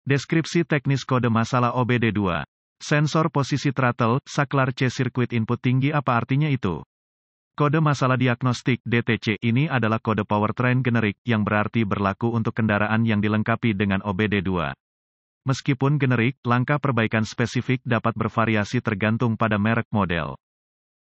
Deskripsi teknis kode masalah OBD2. Sensor posisi throttle, saklar C sirkuit input tinggi apa artinya itu? Kode masalah diagnostik DTC ini adalah kode powertrain generik yang berarti berlaku untuk kendaraan yang dilengkapi dengan OBD2. Meskipun generik, langkah perbaikan spesifik dapat bervariasi tergantung pada merek model.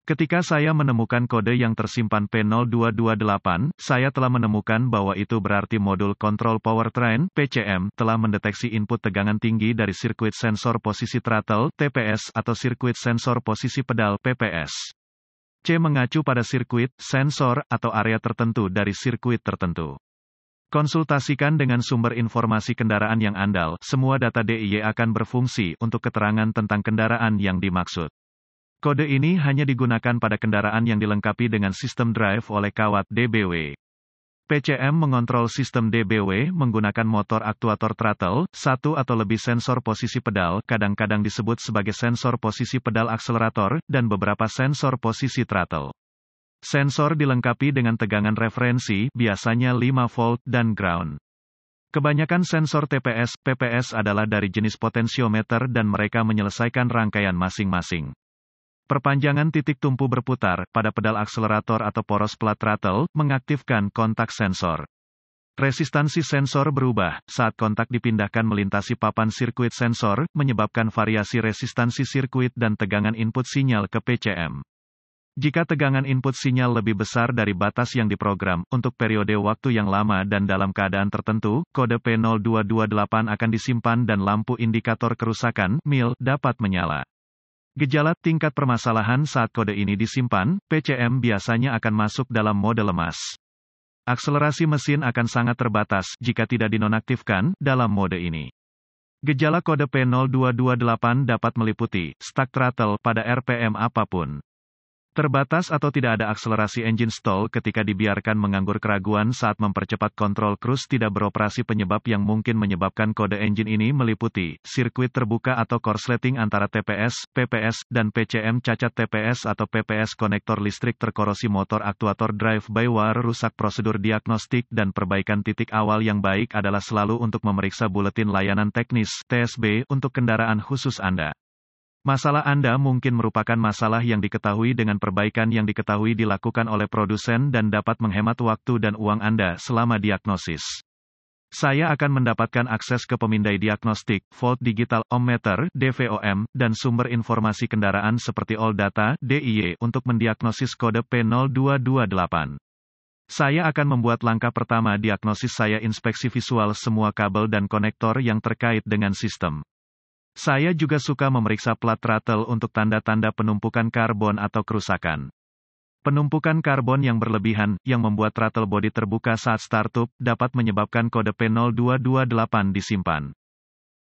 Ketika saya menemukan kode yang tersimpan P0228, saya telah menemukan bahwa itu berarti modul kontrol powertrain (PCM) telah mendeteksi input tegangan tinggi dari sirkuit sensor posisi throttle (TPS) atau sirkuit sensor posisi pedal (PPS). C mengacu pada sirkuit, sensor, atau area tertentu dari sirkuit tertentu. Konsultasikan dengan sumber informasi kendaraan yang andal, semua data DIY akan berfungsi untuk keterangan tentang kendaraan yang dimaksud. Kode ini hanya digunakan pada kendaraan yang dilengkapi dengan sistem drive oleh kawat DBW. PCM mengontrol sistem DBW menggunakan motor aktuator throttle, satu atau lebih sensor posisi pedal, kadang-kadang disebut sebagai sensor posisi pedal akselerator, dan beberapa sensor posisi throttle. Sensor dilengkapi dengan tegangan referensi, biasanya 5 volt dan ground. Kebanyakan sensor TPS, PPS adalah dari jenis potensiometer dan mereka menyelesaikan rangkaian masing-masing. Perpanjangan titik tumpu berputar pada pedal akselerator atau poros plat throttle mengaktifkan kontak sensor. Resistansi sensor berubah saat kontak dipindahkan melintasi papan sirkuit sensor, menyebabkan variasi resistansi sirkuit dan tegangan input sinyal ke PCM. Jika tegangan input sinyal lebih besar dari batas yang diprogram untuk periode waktu yang lama dan dalam keadaan tertentu, kode P0228 akan disimpan dan lampu indikator kerusakan (MIL) dapat menyala. Gejala tingkat permasalahan saat kode ini disimpan, PCM biasanya akan masuk dalam mode lemas. Akselerasi mesin akan sangat terbatas jika tidak dinonaktifkan dalam mode ini. Gejala kode P0228 dapat meliputi stuck throttle pada RPM apapun. Terbatas atau tidak ada akselerasi engine stall ketika dibiarkan menganggur keraguan saat mempercepat kontrol cruise tidak beroperasi. Penyebab yang mungkin menyebabkan kode engine ini meliputi sirkuit terbuka atau korsleting antara TPS, PPS, dan PCM, cacat TPS atau PPS, konektor listrik terkorosi, motor aktuator drive-by-wire rusak. Prosedur diagnostik dan perbaikan titik awal yang baik adalah selalu untuk memeriksa buletin layanan teknis (TSB) untuk kendaraan khusus Anda. Masalah Anda mungkin merupakan masalah yang diketahui dengan perbaikan yang diketahui dilakukan oleh produsen dan dapat menghemat waktu dan uang Anda selama diagnosis. Saya akan mendapatkan akses ke pemindai diagnostik, volt digital, ohmmeter, DVOM, dan sumber informasi kendaraan seperti ALLDATA, DIY untuk mendiagnosis kode P0228. Saya akan membuat langkah pertama diagnosis. Saya inspeksi visual semua kabel dan konektor yang terkait dengan sistem. Saya juga suka memeriksa plat throttle untuk tanda-tanda penumpukan karbon atau kerusakan. Penumpukan karbon yang berlebihan, yang membuat throttle body terbuka saat startup, dapat menyebabkan kode P0228 disimpan.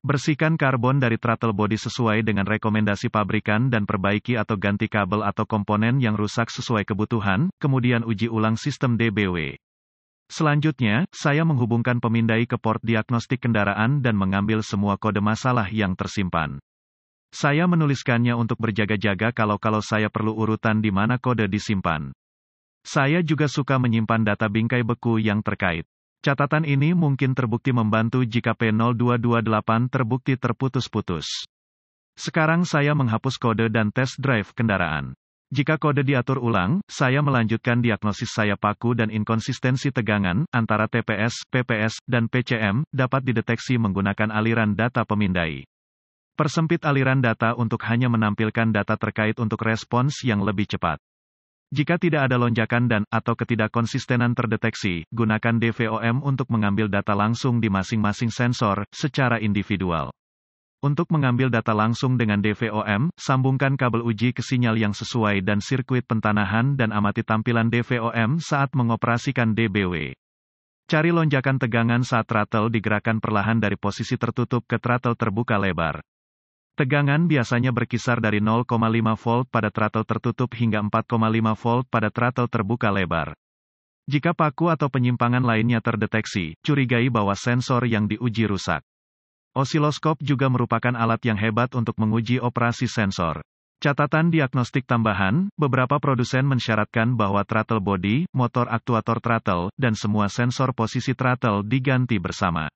Bersihkan karbon dari throttle body sesuai dengan rekomendasi pabrikan dan perbaiki atau ganti kabel atau komponen yang rusak sesuai kebutuhan, kemudian uji ulang sistem DBW. Selanjutnya, saya menghubungkan pemindai ke port diagnostik kendaraan dan mengambil semua kode masalah yang tersimpan. Saya menuliskannya untuk berjaga-jaga kalau saya perlu urutan di mana kode disimpan. Saya juga suka menyimpan data bingkai beku yang terkait. Catatan ini mungkin terbukti membantu jika P0228 terbukti terputus-putus. Sekarang saya menghapus kode dan test drive kendaraan. Jika kode diatur ulang, saya melanjutkan diagnosis. Saya paku dan inkonsistensi tegangan antara TPS, PPS, dan PCM dapat dideteksi menggunakan aliran data pemindai. Persempit aliran data untuk hanya menampilkan data terkait untuk respons yang lebih cepat. Jika tidak ada lonjakan dan/atau ketidakkonsistenan terdeteksi, gunakan DVOM untuk mengambil data langsung di masing-masing sensor secara individual. Untuk mengambil data langsung dengan DVOM, sambungkan kabel uji ke sinyal yang sesuai dan sirkuit pentanahan dan amati tampilan DVOM saat mengoperasikan DBW. Cari lonjakan tegangan saat throttle digerakkan perlahan dari posisi tertutup ke throttle terbuka lebar. Tegangan biasanya berkisar dari 0,5 volt pada throttle tertutup hingga 4,5 volt pada throttle terbuka lebar. Jika paku atau penyimpangan lainnya terdeteksi, curigai bahwa sensor yang diuji rusak. Osiloskop juga merupakan alat yang hebat untuk menguji operasi sensor. Catatan diagnostik tambahan, beberapa produsen mensyaratkan bahwa throttle body, motor aktuator throttle, dan semua sensor posisi throttle diganti bersama.